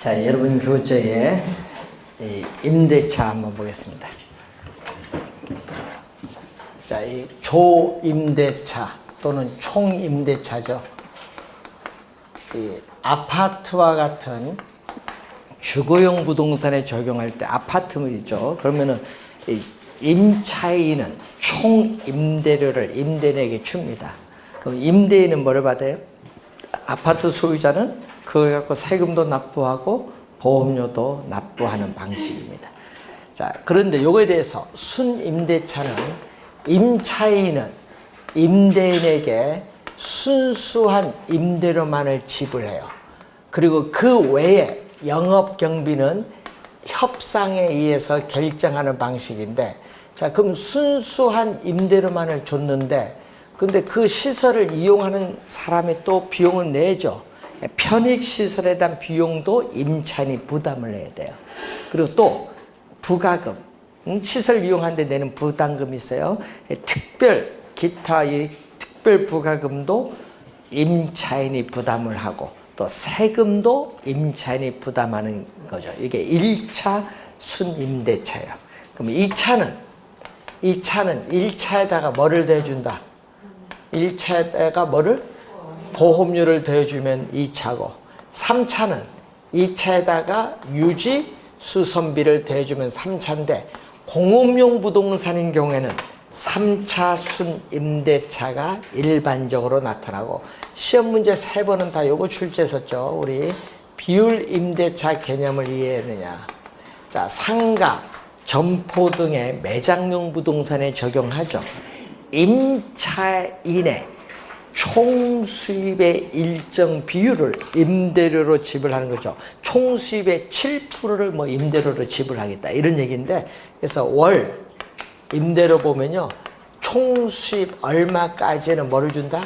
자, 여러분 교재에 임대차 한번 보겠습니다. 자, 이 조임대차 또는 총임대차죠. 이 아파트와 같은 주거용 부동산에 적용할 때 아파트물이죠. 그러면은 이 임차인은 총임대료를 임대인에게 줍니다. 그럼 임대인은 뭐를 받아요? 아파트 소유자는 그걸 갖고 세금도 납부하고 보험료도 납부하는 방식입니다. 자, 그런데 요거에 대해서 순임대차는 임차인은 임대인에게 순수한 임대료만을 지불해요. 그리고 그 외에 영업 경비는 협상에 의해서 결정하는 방식인데, 자, 그럼 순수한 임대료만을 줬는데, 근데 그 시설을 이용하는 사람이 또 비용을 내죠. 편익시설에 대한 비용도 임차인이 부담을 해야 돼요. 그리고 또 부가금, 시설 이용하는데 내는 부담금이 있어요. 기타 이 특별 부가금도 임차인이 부담을 하고, 또 세금도 임차인이 부담하는 거죠. 이게 1차 순임대차예요. 그럼 2차는 1차에다가 뭐를 대준다? 1차에다가 뭐를? 보험료를 대주면 2차고, 3차는 2차에다가 유지 수선비를 대주면 3차인데, 공업용 부동산인 경우에는 3차 순임대차가 일반적으로 나타나고, 시험 문제 3번은 다 요거 출제했었죠. 우리 비율 임대차 개념을 이해했느냐. 자, 상가, 점포 등의 매장용 부동산에 적용하죠. 임차인의 총 수입의 일정 비율을 임대료로 지불하는 거죠. 총 수입의 7%를 뭐 임대료로 지불하겠다 이런 얘기인데, 그래서 월 임대료 보면요, 총 수입 얼마까지는 뭐를 준다?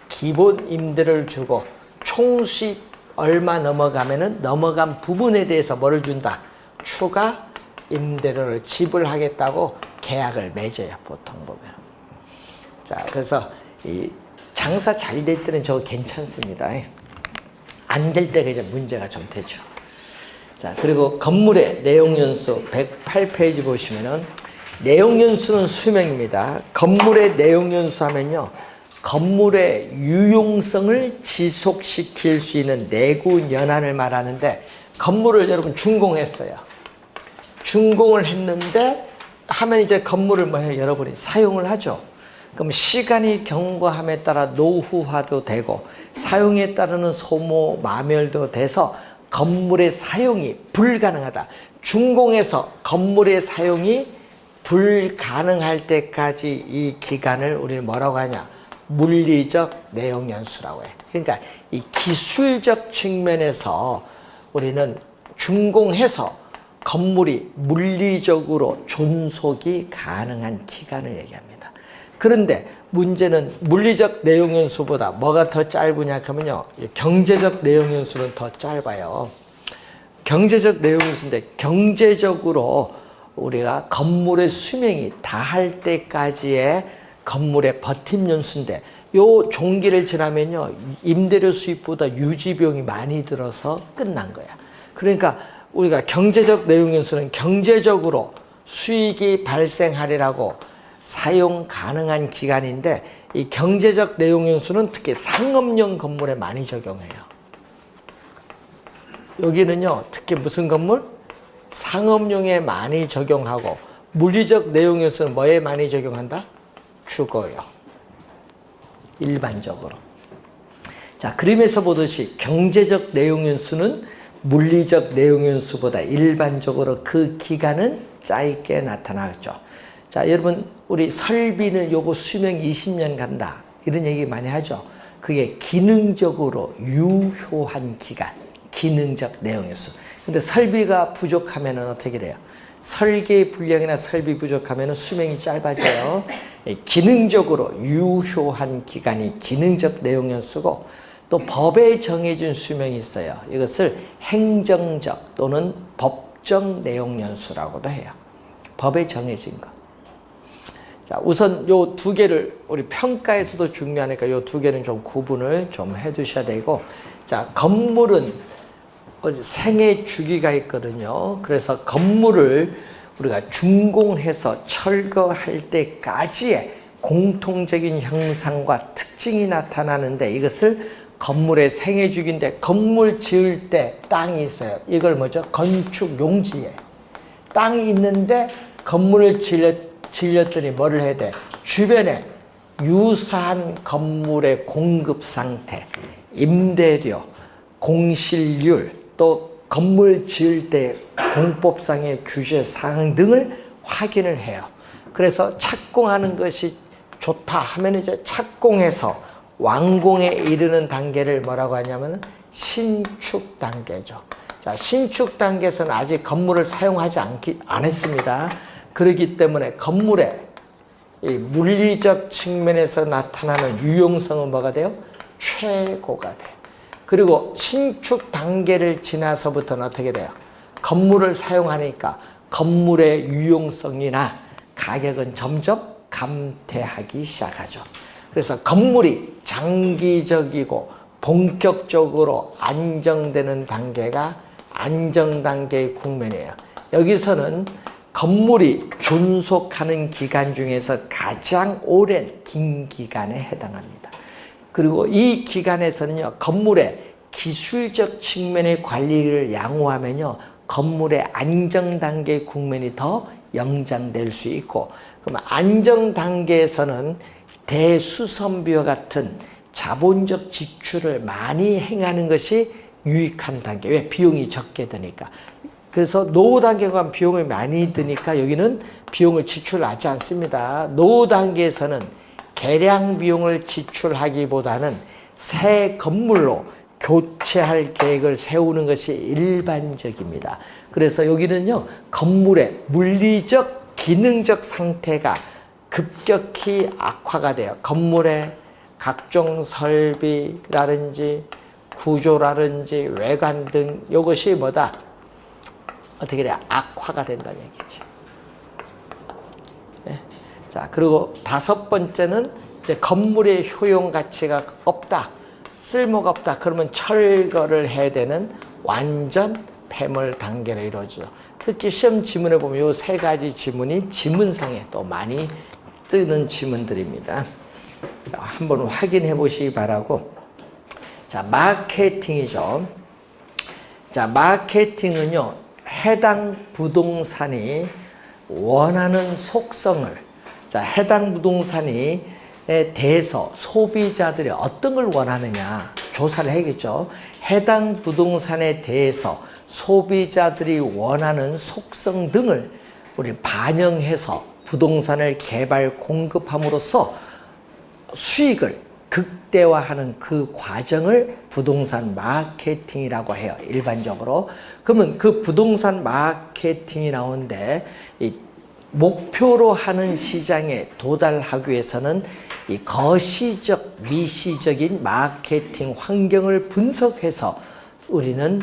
기본 임대료를 주고, 총 수입 얼마 넘어가면은 넘어간 부분에 대해서 뭐를 준다? 추가 임대료를 지불하겠다고 계약을 맺어요, 보통 보면. 자, 그래서 이 장사 잘 될 때는 저거 괜찮습니다. 안 될 때가 이제 문제가 좀 되죠. 자, 그리고 건물의 내용연수 108페이지 보시면은 내용연수는 수명입니다. 건물의 내용연수 하면요, 건물의 유용성을 지속시킬 수 있는 내구 연한을 말하는데, 건물을 여러분 준공했어요. 준공을 했는데 하면 이제 건물을 뭐 해요? 여러분이 사용을 하죠. 그럼 시간이 경과함에 따라 노후화도 되고 사용에 따르는 소모 마멸도 돼서 건물의 사용이 불가능하다. 준공해서 건물의 사용이 불가능할 때까지 이 기간을 우리는 뭐라고 하냐? 물리적 내용연수라고 해. 그러니까 이 기술적 측면에서 우리는 준공해서 건물이 물리적으로 존속이 가능한 기간을 얘기합니다. 그런데 문제는 물리적 내용연수보다 뭐가 더 짧으냐 하면요, 경제적 내용연수는 더 짧아요. 경제적 내용연수인데, 경제적으로 우리가 건물의 수명이 다할 때까지의 건물의 버팀연수인데, 요 종기를 지나면요, 임대료 수입보다 유지비용이 많이 들어서 끝난 거야. 그러니까 우리가 경제적 내용연수는 경제적으로 수익이 발생하리라고 사용 가능한 기간인데, 이 경제적 내용연수는 특히 상업용 건물에 많이 적용해요. 여기는요, 특히 무슨 건물? 상업용에 많이 적용하고, 물리적 내용연수는 뭐에 많이 적용한다? 주거용. 일반적으로. 자, 그림에서 보듯이 경제적 내용연수는 물리적 내용연수보다 일반적으로 그 기간은 짧게 나타나죠. 자, 여러분, 우리 설비는 요거 수명 20년 간다 이런 얘기 많이 하죠. 그게 기능적으로 유효한 기간, 기능적 내용연수. 근데 설비가 부족하면은 어떻게 돼요? 설계 불량이나 설비 부족하면은 수명이 짧아져요. 기능적으로 유효한 기간이 기능적 내용연수고, 또 법에 정해진 수명이 있어요. 이것을 행정적 또는 법정 내용연수라고도 해요. 법에 정해진 거. 자, 우선 요 두 개를 우리 평가에서도 중요하니까 요 두 개는 좀 구분을 좀 해 두셔야 되고, 자, 건물은 생애 주기가 있거든요. 그래서 건물을 우리가 준공해서 철거할 때까지의 공통적인 형상과 특징이 나타나는데 이것을 건물의 생애 주기인데 건물 지을 때 땅이 있어요. 이걸 뭐죠? 건축 용지예요. 땅이 있는데 건물을 지렸더니 뭐를 해야 돼? 주변에 유사한 건물의 공급 상태, 임대료, 공실률, 또 건물 지을 때 공법상의 규제 사항 등을 확인을 해요. 그래서 착공하는 것이 좋다 하면 이제 착공해서 완공에 이르는 단계를 뭐라고 하냐면 신축 단계죠. 자, 신축 단계에서는 아직 건물을 사용하지 않았습니다. 그렇기 때문에 건물의 이 물리적 측면에서 나타나는 유용성은 뭐가 돼요? 최고가 돼요. 그리고 신축 단계를 지나서부터는 어떻게 돼요? 건물을 사용하니까 건물의 유용성이나 가격은 점점 감퇴하기 시작하죠. 그래서 건물이 장기적이고 본격적으로 안정되는 단계가 안정단계의 국면이에요. 여기서는 건물이 존속하는 기간 중에서 가장 오랜 긴 기간에 해당합니다. 그리고 이 기간에서는요, 건물의 기술적 측면의 관리를 양호하면요, 건물의 안정단계 국면이 더 연장될 수 있고, 그럼 안정단계에서는 대수선비와 같은 자본적 지출을 많이 행하는 것이 유익한 단계. 왜? 비용이 적게 드니까. 그래서 노후 단계가 가면 비용이 많이 드니까 여기는 비용을 지출하지 않습니다. 노후 단계에서는 개량 비용을 지출하기보다는 새 건물로 교체할 계획을 세우는 것이 일반적입니다. 그래서 여기는요, 건물의 물리적, 기능적 상태가 급격히 악화가 돼요. 건물의 각종 설비라든지 구조라든지 외관 등 이것이 뭐다? 어떻게 돼요? 악화가 된다는 얘기죠. 네. 자, 그리고 다섯 번째는 이제 건물의 효용 가치가 없다, 쓸모가 없다. 그러면 철거를 해야 되는 완전 폐물 단계로 이루어지죠. 특히 시험 지문에 보면 이 세 가지 지문이 지문상에 또 많이 뜨는 지문들입니다. 자, 한번 확인해 보시기 바라고. 자, 마케팅이죠. 자, 마케팅은요, 해당 부동산이 원하는 속성을, 자, 해당 부동산에 대해서 소비자들이 어떤 걸 원하느냐 조사를 해야겠죠. 해당 부동산에 대해서 소비자들이 원하는 속성 등을 우리 반영해서 부동산을 개발 공급함으로써 수익을 극대화하는 그 과정을 부동산 마케팅이라고 해요, 일반적으로. 그러면 그 부동산 마케팅이 나오는데 이 목표로 하는 시장에 도달하기 위해서는 이 거시적, 미시적인 마케팅 환경을 분석해서 우리는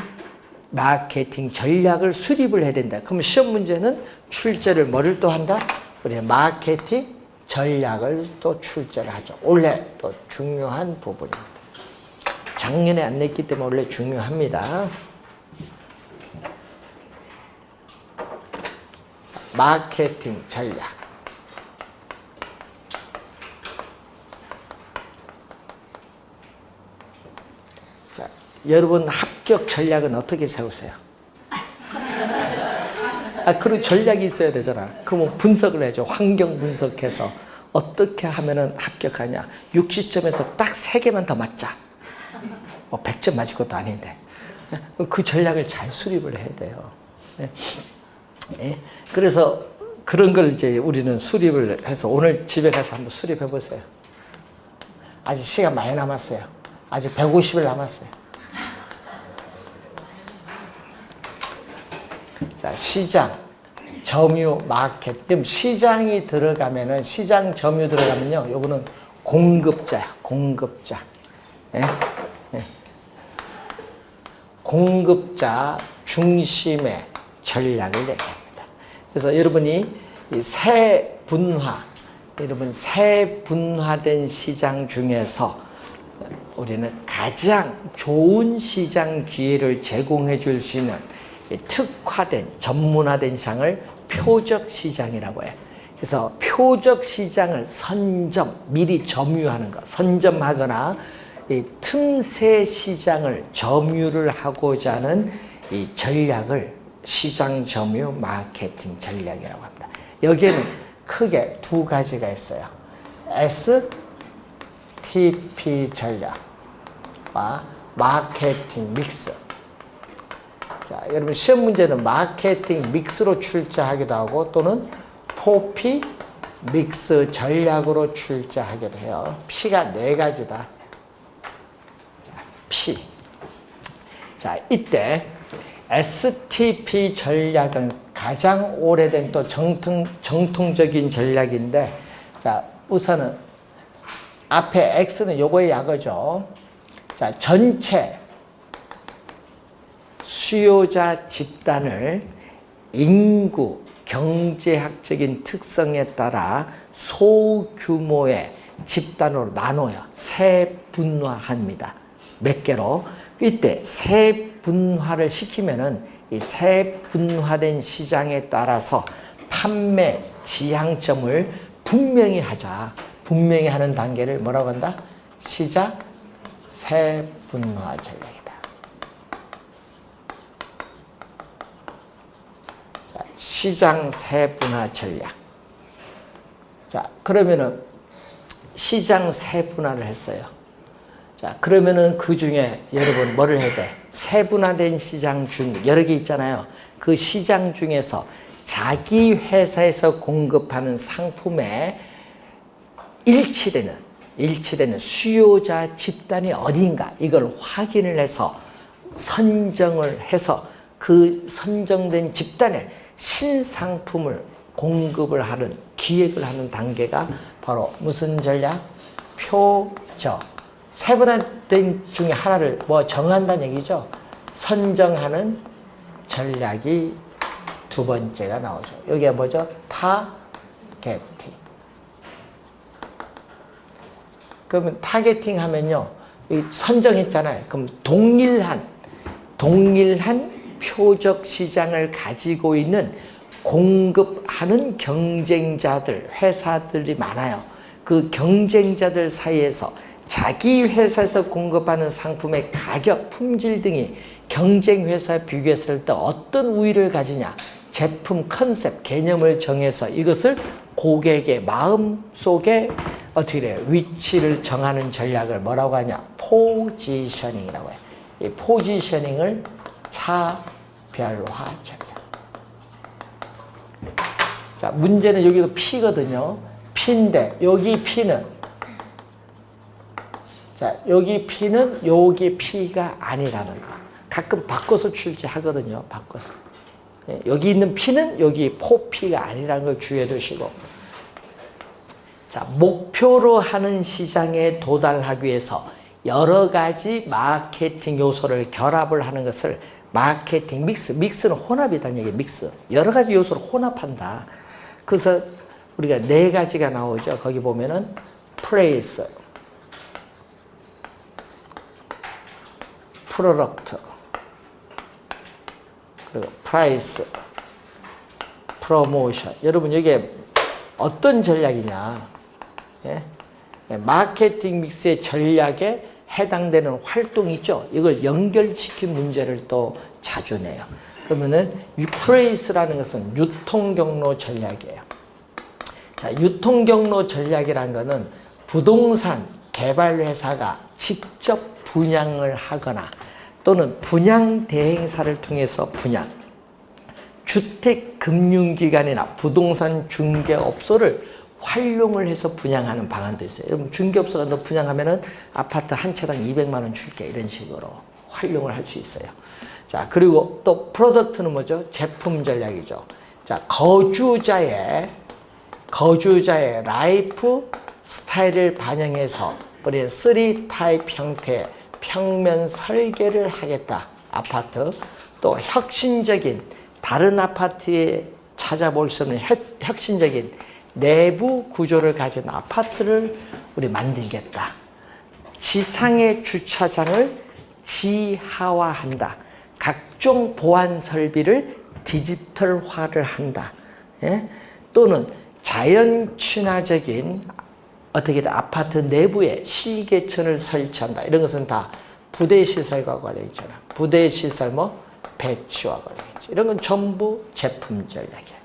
마케팅 전략을 수립을 해야 된다. 그럼 시험 문제는 출제를 뭐를 또 한다? 우리는 마케팅 전략을 또 출제를 하죠. 원래 또 중요한 부분입니다. 작년에 안 냈기 때문에 원래 중요합니다. 마케팅 전략. 자, 여러분 합격 전략은 어떻게 세우세요? 그리고 전략이 있어야 되잖아. 그럼 분석을 해야죠. 환경 분석해서 어떻게 하면은 합격하냐. 60점에서 딱 3개만 더 맞자. 100점 맞을 것도 아닌데. 그 전략을 잘 수립을 해야 돼요. 그래서 그런 걸 이제 우리는 수립을 해서 오늘 집에 가서 한번 수립해 보세요. 아직 시간 많이 남았어요. 아직 150일 남았어요. 자, 시장, 점유, 마켓. 그럼 시장이 들어가면은, 시장 점유 들어가면요, 요거는 공급자야, 공급자. 공급자 중심의 전략을 얘기합니다. 그래서 여러분이 이 세 분화, 여러분 세 분화된 시장 중에서 우리는 가장 좋은 시장 기회를 제공해 줄 수 있는 특화된 전문화된 시장을 표적 시장이라고 해요. 그래서 표적 시장을 미리 점유하는 것, 선점하거나 이 틈새 시장을 점유를 하고자 하는 이 전략을 시장 점유 마케팅 전략이라고 합니다. 여기에는 크게 두 가지가 있어요. STP 전략과 마케팅 믹스. 자, 여러분 시험 문제는 마케팅 믹스로 출제하기도 하고 또는 포피 믹스 전략으로 출제하기도 해요. P가 네 가지다. 자, P. 자, 이때 STP 전략은 가장 오래된 또 정통적인 전략인데, 자, 우선은 앞에 X는 요거의 약어죠. 자, 전체 수요자 집단을 인구, 경제학적인 특성에 따라 소규모의 집단으로 나눠요. 세분화합니다. 몇 개로. 이때 세분화를 시키면은 이 세분화된 시장에 따라서 판매 지향점을 분명히 하자. 분명히 하는 단계를 뭐라고 한다? 시장 세분화 전략이다. 자, 시장 세분화 전략. 자, 그러면은 시장 세분화를 했어요. 자, 그러면은 그 중에 여러분 뭐를 해야 돼? 세분화된 시장 중 여러 개 있잖아요. 그 시장 중에서 자기 회사에서 공급하는 상품에 일치되는 수요자 집단이 어디인가 이걸 확인을 해서 선정을 해서 그 선정된 집단에 신상품을 공급을 하는 기획을 하는 단계가 바로 무슨 전략? 표적. 세분화된 중에 하나를 뭐 정한다는 얘기죠. 선정하는 전략이 두 번째가 나오죠. 여기가 뭐죠? 타겟팅. 그러면 타겟팅 하면요, 선정했잖아요. 그럼 동일한 표적 시장을 가지고 있는 공급하는 경쟁자들, 회사들이 많아요. 그 경쟁자들 사이에서 자기 회사에서 공급하는 상품의 가격, 품질 등이 경쟁 회사에 비교했을 때 어떤 우위를 가지냐, 제품 컨셉, 개념을 정해서 이것을 고객의 마음속에 어떻게 돼요? 위치를 정하는 전략을 뭐라고 하냐? 포지셔닝이라고 해요. 이 포지셔닝을 차별화 전략. 자, 문제는 여기도 P거든요. P인데 여기 P는 자, 여기 P는 여기 P가 아니라는 거. 가끔 바꿔서 출제하거든요. 바꿔서. 여기 있는 P는 여기 포P가 아니라는 걸 주의해 두시고. 자, 목표로 하는 시장에 도달하기 위해서 여러 가지 마케팅 요소를 결합을 하는 것을 마케팅 믹스. 믹스는 혼합이라는 얘기예요. 믹스. 여러 가지 요소를 혼합한다. 그래서 우리가 네 가지가 나오죠. 거기 보면은 플레이스, 프로덕트, 그리고 프라이스, 프로모션. 여러분 여기에 어떤 전략이냐? 예? 마케팅 믹스의 전략에 해당되는 활동이 있죠. 이걸 연결시킨 문제를 또 자주 내요. 그러면은 프레이스라는 것은 유통경로 전략이에요. 자, 유통경로 전략이라는 것은 부동산 개발 회사가 직접 분양을 하거나 또는 분양 대행사를 통해서 분양, 주택금융기관이나 부동산 중개업소를 활용을 해서 분양하는 방안도 있어요. 여러분 중개업소가 너 분양하면은 아파트 한 채당 200만 원 줄게 이런 식으로 활용을 할 수 있어요. 자, 그리고 또 프로덕트는 뭐죠? 제품 전략이죠. 자, 거주자의 라이프 스타일을 반영해서 우리 3타입 형태의 평면 설계를 하겠다. 아파트. 또 혁신적인 다른 아파트에 찾아볼 수 없는 혁신적인 내부 구조를 가진 아파트를 우리 만들겠다. 지상의 주차장을 지하화한다. 각종 보안 설비를 디지털화를 한다. 예? 또는 자연 친화적인 어떻게든 아파트 내부에 시계천을 설치한다. 이런 것은 다 부대 시설과 관련 있잖아. 부대 시설 배치와 관련 있지. 이런 건 전부 제품 전략이야.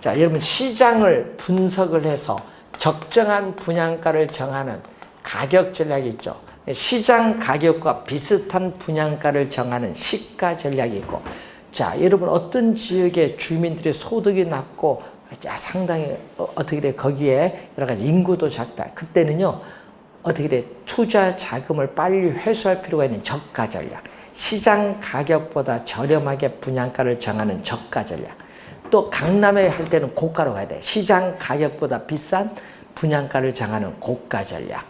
자, 여러분 시장을 분석을 해서 적정한 분양가를 정하는 가격 전략이 있죠. 시장 가격과 비슷한 분양가를 정하는 시가 전략이 있고, 자, 여러분 어떤 지역의 주민들의 소득이 낮고 상당히 어떻게 돼 거기에 여러 가지 인구도 작다. 그때는요 어떻게 돼 투자 자금을 빨리 회수할 필요가 있는 저가 전략, 시장 가격보다 저렴하게 분양가를 정하는 저가 전략. 또 강남에 할 때는 고가로 가야 돼. 시장 가격보다 비싼 분양가를 정하는 고가 전략.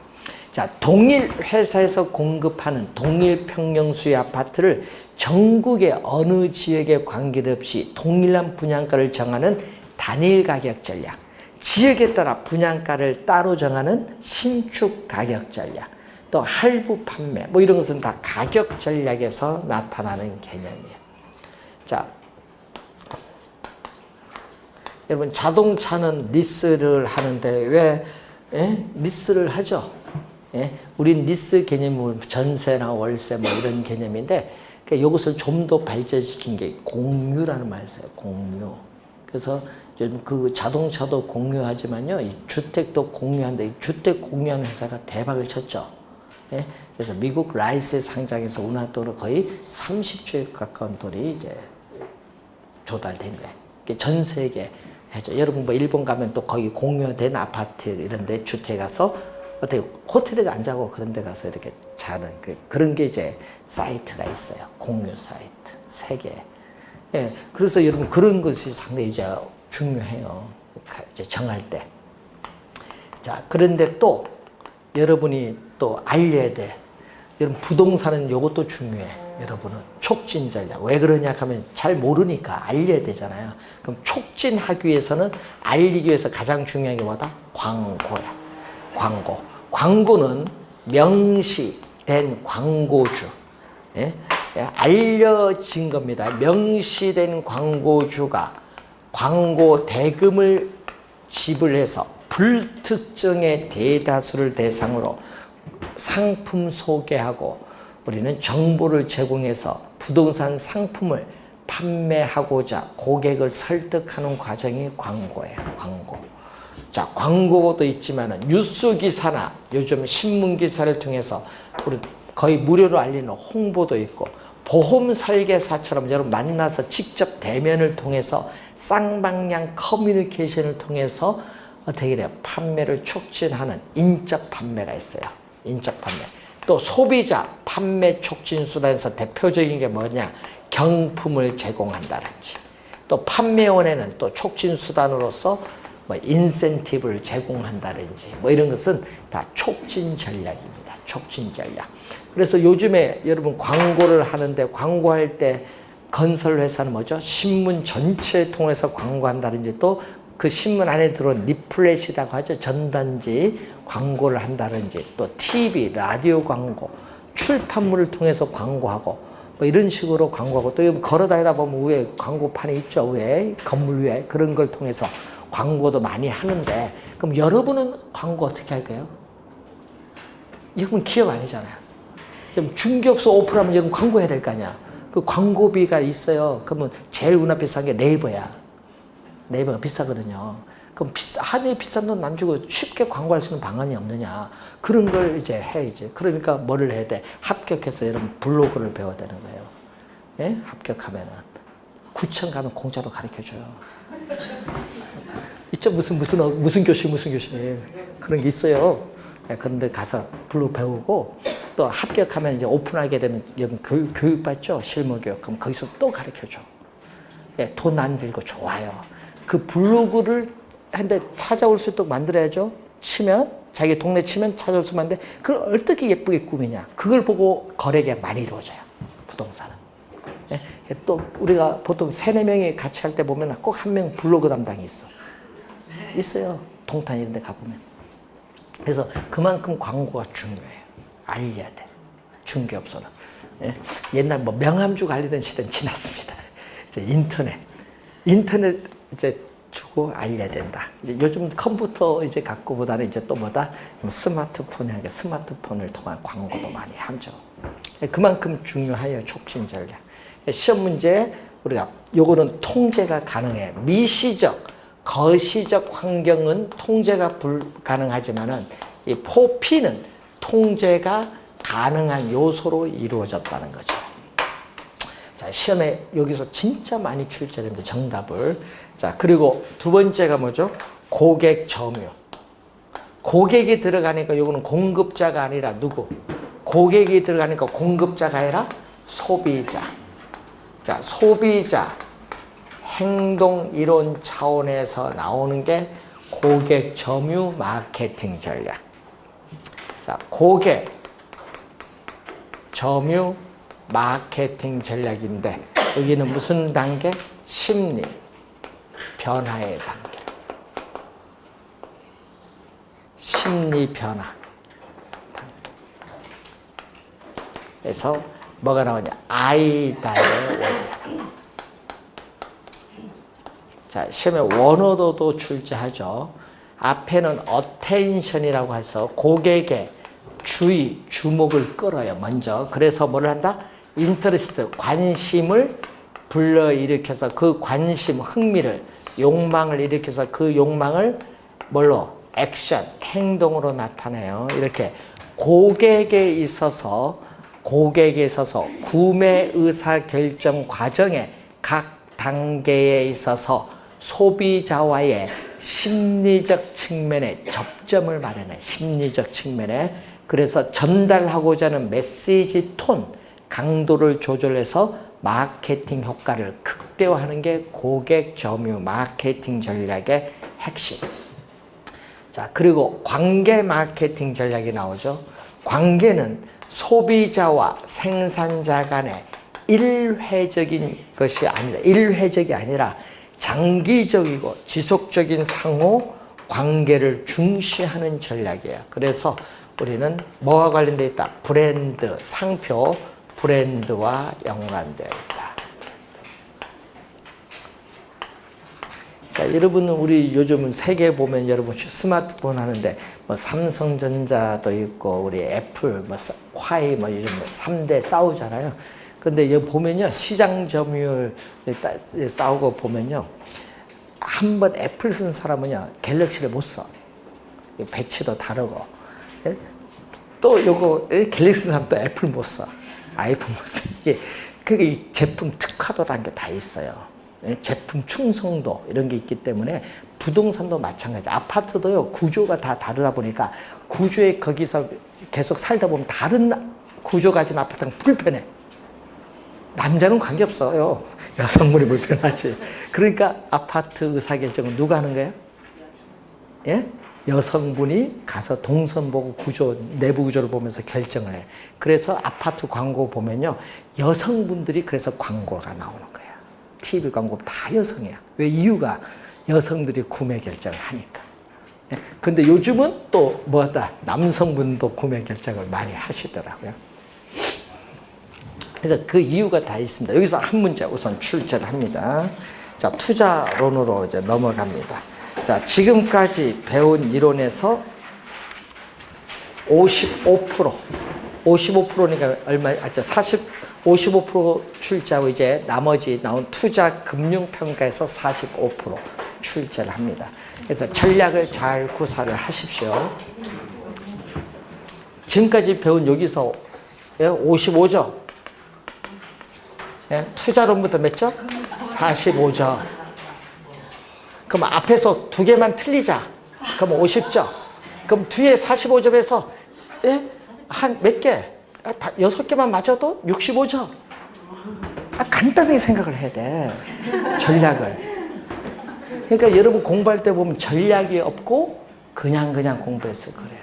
자, 동일 회사에서 공급하는 동일 평형수의 아파트를 전국의 어느 지역에 관계없이 동일한 분양가를 정하는 단일 가격 전략. 지역에 따라 분양가를 따로 정하는 신축 가격 전략. 또 할부 판매 이런 것은 다 가격 전략에서 나타나는 개념이에요. 자, 여러분 자동차는 리스를 하는데 왜 리스를 하죠? 우린 리스 개념은 전세나 월세 이런 개념인데 이것을 좀 더 발전시킨 게 공유라는 말을 써요. 공유. 그래서 요즘 그 자동차도 공유하지만요, 이 주택도 공유한데 이 주택 공유하는 회사가 대박을 쳤죠. 그래서 미국 라이스에 상장해서 우리나라로 거의 30조에 가까운 돈이 이제 조달된 거예요. 전 세계 해죠. 여러분 일본 가면 또 거기 공유된 아파트 이런데 주택 가서 어떻게 호텔에 안 자고 그런 데 가서 이렇게 자는 그런 게 이제 사이트가 있어요. 공유 사이트 세계. 예, 그래서 여러분 그런 것이 상당히 이제 중요해요. 이제 정할 때. 자, 그런데 또 여러분이 또 알려야 돼. 여러분 부동산은 요것도 중요해. 여러분은 촉진 전략. 왜 그러냐 하면 잘 모르니까 알려야 되잖아요. 그럼 촉진하기 위해서는 알리기 위해서 가장 중요한 게 뭐다? 광고야. 광고. 광고는 명시된 광고주. 예? 알려진 겁니다. 명시된 광고주가 광고 대금을 지불해서 불특정의 대다수를 대상으로 상품 소개하고 우리는 정보를 제공해서 부동산 상품을 판매하고자 고객을 설득하는 과정이 광고예요. 광고. 자, 광고도 있지만 뉴스 기사나 요즘 신문 기사를 통해서 우리 거의 무료로 알리는 홍보도 있고 보험 설계사처럼 여러분 만나서 직접 대면을 통해서 쌍방향 커뮤니케이션을 통해서 어떻게 돼요? 판매를 촉진하는 인적 판매가 있어요. 인적 판매. 또 소비자 판매 촉진 수단에서 대표적인 게 뭐냐? 경품을 제공한다든지. 또 판매원에는 또 촉진 수단으로서 인센티브를 제공한다든지 이런 것은 다 촉진 전략입니다. 촉진 전략. 그래서 요즘에 여러분 광고를 하는데 광고할 때 건설회사는 뭐죠? 신문 전체를 통해서 광고한다든지 또 그 신문 안에 들어온 리플렛이라고 하죠. 전단지 광고를 한다든지 또 TV, 라디오 광고, 출판물을 통해서 광고하고 이런 식으로 광고하고 또 걸어다니다 보면 위에 광고판이 있죠. 위에 건물 위에 그런 걸 통해서 광고도 많이 하는데 그럼 여러분은 광고 어떻게 할까요? 이건 기업 아니잖아요. 그럼 중개업소 오픈하면 여러분 광고해야 될 거 아니야. 그 광고비가 있어요. 그러면 제일 운하 비싼 게 네이버야. 네이버가 비싸거든요. 그럼 하늘이 비싼 돈 안 주고 쉽게 광고할 수 있는 방안이 없느냐. 그런 걸 이제 해야지. 그러니까 뭐를 해야 돼? 합격해서 여러분 블로그를 배워야 되는 거예요. 예? 합격하면은. 구청 가면 공짜로 가르쳐줘요. 있죠? 무슨 교실. 그런 게 있어요. 그런데 가서 블로그 배우고 또 합격하면 이제 오픈하게 되면 여러분 교육 받죠? 실무 교육. 그럼 거기서 또 가르쳐줘. 예, 돈 안 들고 좋아요. 그 블로그를 한데 찾아올 수 있도록 만들어야죠. 치면 자기 동네 치면 찾아올 수 있는데 그걸 어떻게 예쁘게 꾸미냐. 그걸 보고 거래가 많이 이루어져요. 부동산은. 예? 또 우리가 보통 3-4명이 같이 할 때 보면 꼭 한 명 블로그 담당이 있어. 있어요. 동탄 이런 데 가보면. 그래서 그만큼 광고가 중요해요. 알려야 돼. 중개업소는. 예? 옛날 뭐 명함주고 알리던 시대는 지났습니다. 이제 인터넷 이제 주고 알려야 된다. 이제 요즘 컴퓨터 이제 갖고보다는 이제 또 뭐다? 스마트폰을 통한 광고도 많이 하죠. 그만큼 중요해요. 촉진 전략. 시험 문제 우리가 요거는 통제가 가능해. 미시적, 거시적 환경은 통제가 불가능하지만은 이 포피는 통제가 가능한 요소로 이루어졌다는 거죠. 자, 시험에 여기서 진짜 많이 출제됩니다. 정답을. 자, 그리고 두 번째가 뭐죠? 고객 점유. 고객이 들어가니까 요거는 공급자가 아니라 누구? 고객이 들어가니까 공급자가 아니라 소비자. 자, 소비자 행동 이론 차원에서 나오는 게 고객 점유 마케팅 전략. 자, 고객 점유 마케팅 전략인데 여기는 무슨 단계? 심리 변화의 단계. 심리 변화. 그래서 뭐가 나오냐? 아이다의 원리. 자, 시험에 원어도도 출제하죠. 앞에는 attention이라고 해서 고객의 주의, 주목을 끌어요, 먼저. 그래서 뭘 한다? interest, 관심을 불러일으켜서 그 관심, 흥미를, 욕망을 일으켜서 그 욕망을 뭘로? 액션, 행동으로 나타내요. 이렇게 고객에 있어서 구매 의사 결정 과정의 각 단계에 있어서 소비자와의 심리적 측면의 접점을 마련해. 심리적 측면에. 그래서 전달하고자 하는 메시지 톤, 강도를 조절해서 마케팅 효과를 극대화하는 게 고객 점유 마케팅 전략의 핵심. 자, 그리고 관계 마케팅 전략이 나오죠. 관계는 소비자와 생산자 간의 일회적인 것이 아니라, 일회적이 아니라 장기적이고 지속적인 상호 관계를 중시하는 전략이에요. 그래서 우리는 뭐와 관련되어 있다? 브랜드, 상표, 브랜드와 연관되어 있다. 자, 여러분은 우리 요즘은 세계 보면 여러분 스마트폰 하는데 뭐 삼성전자도 있고 우리 애플, 뭐 화이 뭐 요즘 3대 싸우잖아요. 근데 여기 보면요, 시장 점유율 싸우고 보면요, 한번 애플 쓴 사람은요 갤럭시를 못 써. 배치도 다르고. 또 요거 갤럭시 쓴 사람 또 애플 못 써. 아이폰 못 써. 이게 그게 이 제품 특화도라는 게 다 있어요. 제품 충성도 이런 게 있기 때문에 부동산도 마찬가지. 아파트도요 구조가 다 다르다 보니까 구조에 거기서 계속 살다 보면 다른 구조 가진 아파트랑 불편해. 남자는 관계없어요. 여성분이 불편하지. 그러니까 아파트 의사결정은 누가 하는 거예요? 예? 여성분이 가서 동선 보고 구조, 내부 구조를 보면서 결정을 해. 그래서 아파트 광고 보면요, 여성분들이 그래서 광고가 나오는 거예요. TV 광고 다 여성이야. 왜? 이유가 여성들이 구매 결정을 하니까. 예? 근데 요즘은 또 뭐다? 남성분도 구매 결정을 많이 하시더라고요. 그래서 그 이유가 다 있습니다. 여기서 한 문제 우선 출제를 합니다. 자, 투자론으로 이제 넘어갑니다. 자, 지금까지 배운 이론에서 55%니까 얼마, 55% 출제하고 이제 나머지 나온 투자 금융평가에서 45% 출제를 합니다. 그래서 전략을 잘 구사를 하십시오. 지금까지 배운 여기서 55죠? 예? 투자론부터 몇 점? 45점. 그럼 앞에서 두 개만 틀리자. 그럼 50점. 그럼 뒤에 45점에서 예? 한 몇 개? 6개만 맞아도 65점. 간단하게 생각을 해야 돼. 전략을. 그러니까 여러분 공부할 때 보면 전략이 없고 그냥 공부했을 거예요.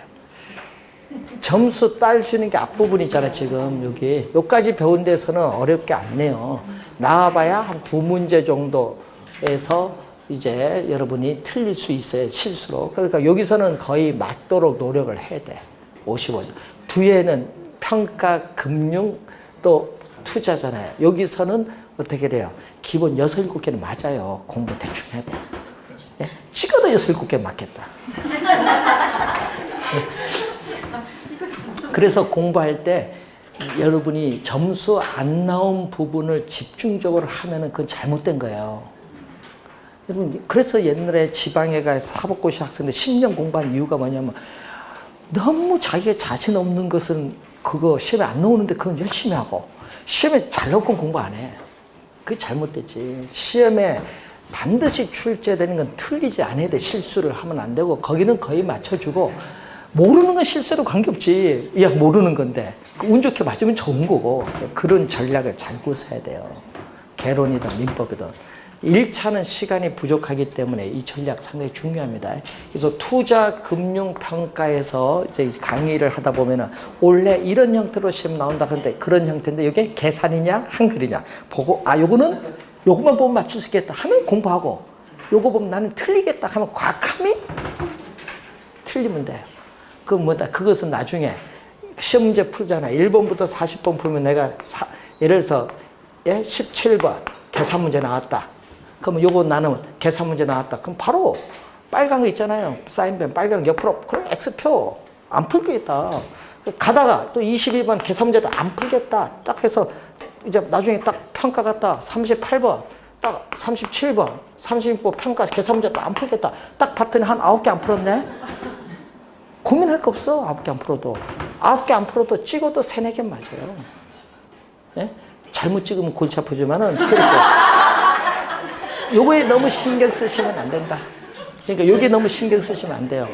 점수 딸 수 있는 게 앞부분이잖아, 지금 여기. 여기까지 배운 데서는 어렵게 안 내요. 나와봐야 한 2문제 정도에서 이제 여러분이 틀릴 수 있어요, 실수로. 그러니까 여기서는 거의 맞도록 노력을 해야 돼. 55점. 뒤에는 평가, 금융, 또 투자잖아요. 여기서는 어떻게 돼요? 기본 6, 7개는 맞아요. 공부 대충 해도. 예? 찍어도 6, 7개 맞겠다. 그래서 공부할 때 여러분이 점수 안 나온 부분을 집중적으로 하면은 그건 잘못된 거예요. 여러분, 그래서 옛날에 지방에 가서 사법고시 학생들 10년 공부한 이유가 뭐냐면 너무 자기가 자신 없는 것은 그거 시험에 안 나오는데 그건 열심히 하고 시험에 잘 나올 건 공부 안 해. 그게 잘못됐지. 시험에 반드시 출제되는 건 틀리지 않아야 돼. 실수를 하면 안 되고 거기는 거의 맞춰주고 모르는 건 실수로 관계없지. 야, 모르는 건데 운 좋게 맞으면 좋은 거고 그런 전략을 잘 구사해야 돼요. 개론이든 민법이든. 1차는 시간이 부족하기 때문에 이 전략 상당히 중요합니다. 그래서 투자 금융 평가에서 이제 강의를 하다 보면은 원래 이런 형태로 시험 나온다 근데 그런 형태인데 이게 계산이냐 한글이냐 보고 요거만 보면 맞출 수 있겠다 하면 공부하고 요거 보면 나는 틀리겠다 하면 과감히 틀리면 돼요. 그것은 나중에 시험 문제 풀잖아. 1번부터 40번 풀면 내가 예를 들어서 17번 계산 문제 나왔다. 그러면 요거 나는 계산 문제 나왔다. 그럼 바로 빨간 거 있잖아요. 사인펜 빨간 거 옆으로 그럼 X표 안 풀겠다. 가다가 또 22번 계산 문제도 안 풀겠다. 딱 해서 이제 나중에 딱 평가 갔다. 38번 딱 37번 36번 평가 계산 문제도 안 풀겠다. 딱 봤더니 한 9개 안 풀었네. 고민할 거 없어. 9개 안 풀어도. 9개 안 풀어도 찍어도 3, 4개 맞아요. 네? 잘못 찍으면 골치 아프지만은 그래서 요거에 너무 신경 쓰시면 안 된다. 그러니까 요게 너무 신경 쓰시면 안 돼요.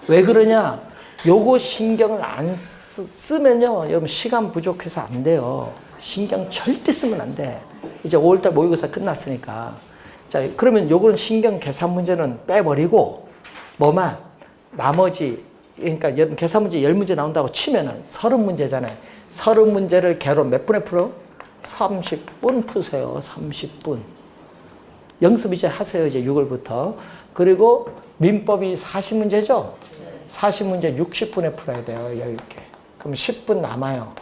왜 그러냐? 요거 신경을 안 쓰면요. 여러분 시간 부족해서 안 돼요. 신경 절대 쓰면 안 돼. 이제 5월달 모의고사 끝났으니까. 자, 그러면 요건 신경 계산 문제는 빼버리고 뭐만 나머지 그러니까 계산 문제 10문제 나온다고 치면은 30문제잖아요. 30문제를 개론 몇 분에 풀어? 30분 푸세요. 30분. 연습 이제 하세요. 이제 6월부터. 그리고 민법이 40문제죠? 40문제 60분에 풀어야 돼요. 10개. 그럼 10분 남아요.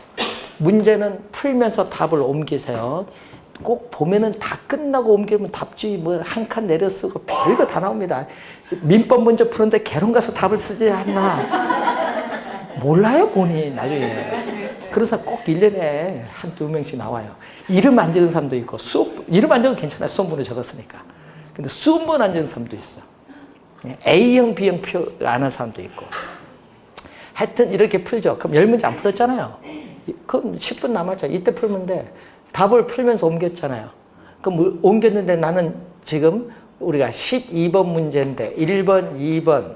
문제는 풀면서 답을 옮기세요. 꼭 보면은 다 끝나고 옮기면 답지 뭐 한 칸 내려 쓰고 별거 다 나옵니다. 민법 문제 푸는데 개론 가서 답을 쓰지 않나. 몰라요, 본인 나중에. 그래서 꼭 1년에 한두 명씩 나와요. 이름 안 적은 사람도 있고, 이름 안 적은 괜찮아요. 수험번호 적었으니까. 근데 수험번호 안 적은 사람도 있어. A형, B형 표 안 한 사람도 있고. 하여튼 이렇게 풀죠. 그럼 10문제 안 풀었잖아요. 그럼 10분 남았죠. 이때 풀면 돼. 답을 풀면서 옮겼잖아요. 그럼 옮겼는데 나는 지금 우리가 12번 문제인데 1번, 2번,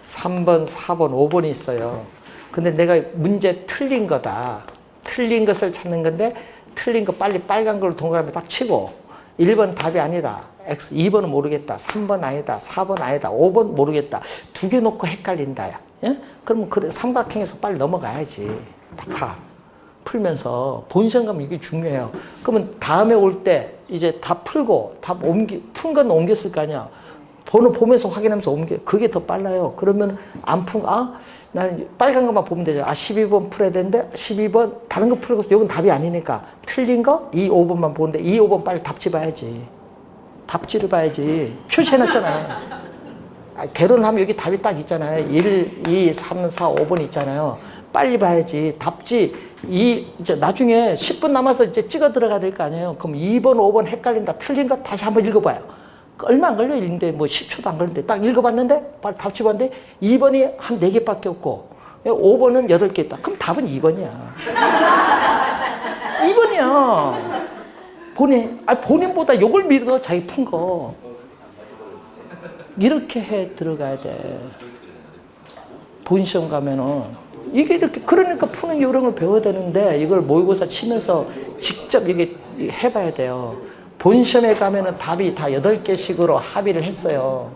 3번, 4번, 5번이 있어요. 근데 내가 문제 틀린 거다. 틀린 것을 찾는 건데 틀린 거 빨리 빨간 걸로 동그라미 딱 치고 1번 답이 아니다. X, 2번은 모르겠다. 3번 아니다. 4번 아니다. 5번 모르겠다. 2개 놓고 헷갈린다. 예? 그러면 그 삼각형에서 빨리 넘어가야지. 다 풀면서 본시험 가면 이게 중요해요. 그러면 다음에 올 때 이제 다 풀고 푼 건 옮겼을 거 아니야. 번호 보면서 확인하면서 옮겨. 그게 더 빨라요. 그러면 안 푼, 나는 빨간 것만 보면 되죠. 12번 풀어야 되는데 12번 다른 거 풀고 이건 답이 아니니까 틀린 거 2, 5번만 보는데 2, 5번 빨리 답지 봐야지. 답지를 봐야지. 표시해놨잖아. 개론하면 여기 답이 딱 있잖아요. 1, 2, 3, 4, 5번 있잖아요. 빨리 봐야지. 답지 이제 나중에 10분 남아서 이제 찍어 들어가야 될 거 아니에요. 그럼 2번, 5번 헷갈린다. 틀린 거 다시 한번 읽어봐요. 얼마 안 걸려. 읽는데 뭐 10초도 안 걸리는데 딱 읽어봤는데 답지 봤는데 2번이 한 4개밖에 없고 5번은 8개 있다. 그럼 답은 2번이야. 2번이야. 본인보다 요걸 믿어. 자기 푼 거. 이렇게 해 들어가야 돼. 본시험 가면은 이게 이렇게 그러니까 푸는 요령을 배워야 되는데 이걸 모의고사 치면서 직접 이게 해봐야 돼요. 본시험에 가면은 답이 다 8개씩으로 합의를 했어요.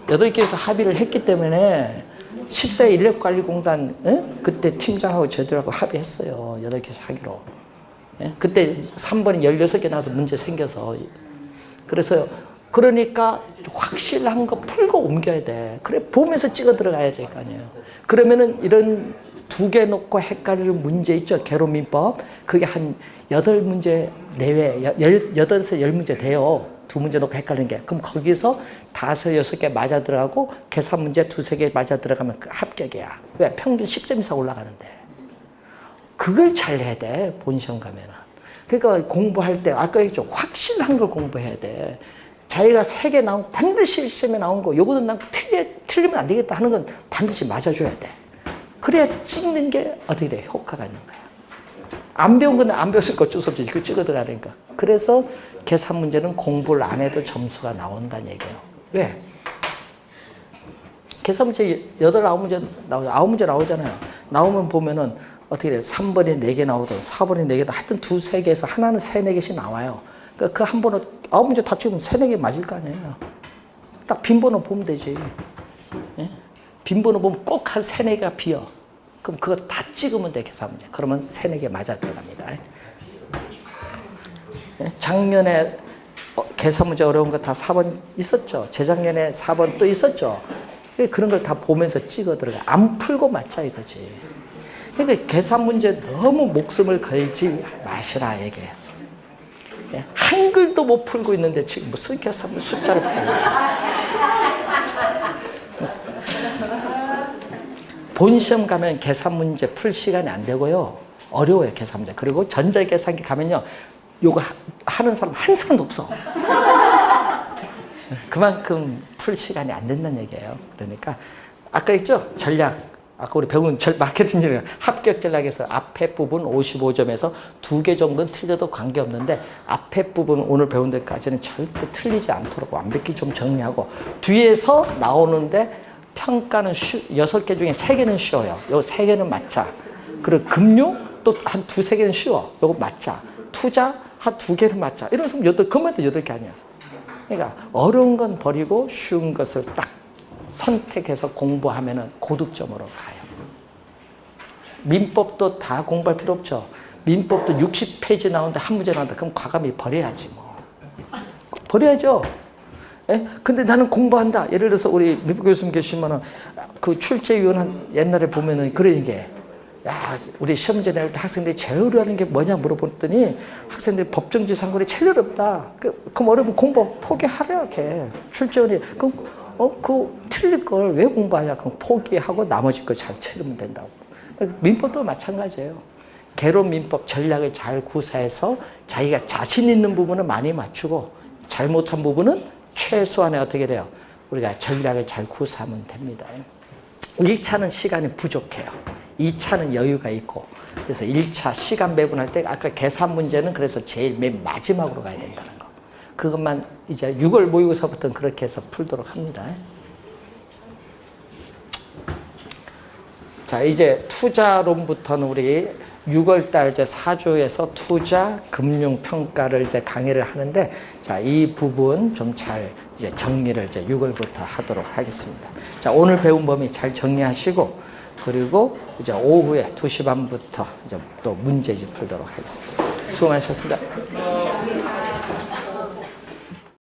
8개에서 합의를 했기 때문에 14회 인력관리공단 그때 팀장하고 저희들하고 합의했어요. 8개에서 하기로. 그때 3번이 16개 나와서 문제 생겨서. 그래서 그러니까 확실한 거 풀고 옮겨야 돼. 그래 보면서 찍어 들어가야 될 거 아니에요. 그러면은 이런 두 개 놓고 헷갈리는 문제 있죠. 개론민법. 그게 한 8문제 내외, 8에서 10문제 돼요. 두 문제 놓고 헷갈리는 게. 그럼 거기서 5, 6개 맞아 들어가고 계산 문제 2, 3개 맞아 들어가면 그 합격이야. 왜? 평균 10점 이상 올라가는데. 그걸 잘 해야 돼. 본시험 가면은. 그러니까 공부할 때 아까 얘기했죠. 확실한 걸 공부해야 돼. 자기가 3개 나온 반드시 시험에 나온 거 요거는 난 틀리면 안 되겠다 하는 건 반드시 맞아줘야 돼. 그래야 찍는 게 어떻게 돼? 효과가 있는 거야. 안 배운 건 안 배웠을 거 어쩔 수 없지. 그 찍어 들어가니까. 그래서 계산 문제는 공부를 안 해도 점수가 나온다는 얘기예요. 왜? 계산 문제 8, 9문제 나오죠. 9문제 나오잖아요. 나오면 보면은 어떻게 돼? 3번에 4개 나오든 4번에 4개 하여튼 2, 3개에서 하나는 3, 4개씩 나와요. 그러니까 그 한 번은 9문제 다 찍으면 3, 4개 맞을 거 아니에요. 딱 빈번호 보면 되지. 예? 빈번호 보면 꼭 한 3, 4개가 비어. 그럼 그거 다 찍으면 돼, 계산 문제. 그러면 3, 4개 맞아 들어갑니다. 예? 작년에 계산 문제 어려운 거 다 4번 있었죠. 재작년에 4번 또 있었죠. 그런 걸 다 보면서 찍어 들어가. 안 풀고 맞자 이거지. 그러니까 계산 문제 너무 목숨을 걸지 마시라 얘기해요. 예? 한글도 못 풀고 있는데 지금 무슨 계산 문제 숫자를 풀어요. 본시험 가면 계산 문제 풀 시간이 안 되고요. 어려워요, 계산 문제. 그리고 전자계산기 가면요. 요거 하는 사람 한 사람도 없어. 그만큼 풀 시간이 안 된다는 얘기예요. 그러니까 아까 했죠? 전략. 아까 우리 배운 마케팅이 합격 전략에서 앞에 부분 55점에서 2개 정도는 틀려도 관계없는데 앞에 부분 오늘 배운 데까지는 절대 틀리지 않도록 완벽히 좀 정리하고 뒤에서 나오는데 평가는 6개 중에 3개는 쉬워요. 요 3개는 맞자. 그리고 금융 또 한 2, 3개는 쉬워. 요거 맞자. 투자 한 2개는 맞자. 이러면서 그러면 8개 아니야. 그러니까 어려운 건 버리고 쉬운 것을 딱 선택해서 공부하면은 고득점으로 가요. 민법도 다 공부할 필요 없죠. 민법도 60페이지 나오는데 한 문제 나온다. 그럼 과감히 버려야지 뭐. 버려야죠. 예? 근데 나는 공부한다. 예를 들어서 우리 민법 교수님 계시면은 그 출제위원은 옛날에 보면은 그런 게 야, 우리 시험제 낼 때 학생들이 제일 어려워하는 게 뭐냐 물어봤더니 학생들이 법정지 상권이 제일 어렵다. 그럼 어려우면 공부 포기하려 이렇게 출제원이 그럼 그 틀릴 걸 왜 공부하냐? 그럼 포기하고 나머지 거 잘 치르면 된다고. 민법도 마찬가지예요. 개론 민법 전략을 잘 구사해서 자기가 자신 있는 부분은 많이 맞추고 잘못한 부분은 최소한의 어떻게 돼요? 우리가 전략을 잘 구사하면 됩니다. 1차는 시간이 부족해요. 2차는 여유가 있고. 그래서 1차 시간 배분할 때 아까 계산 문제는 그래서 제일 맨 마지막으로 가야 된다는 거. 그것만 이제 6월 모의고사부터는 그렇게 해서 풀도록 합니다. 자, 이제 투자론부터는 우리 6월달 이제 4주에서 투자 금융 평가를 이제 강의를 하는데, 자, 이 부분 좀 잘 이제 정리를 이제 6월부터 하도록 하겠습니다. 자, 오늘 배운 범위 잘 정리하시고, 그리고 이제 오후에 2시 반부터 이제 또 문제집 풀도록 하겠습니다. 수고 많으셨습니다.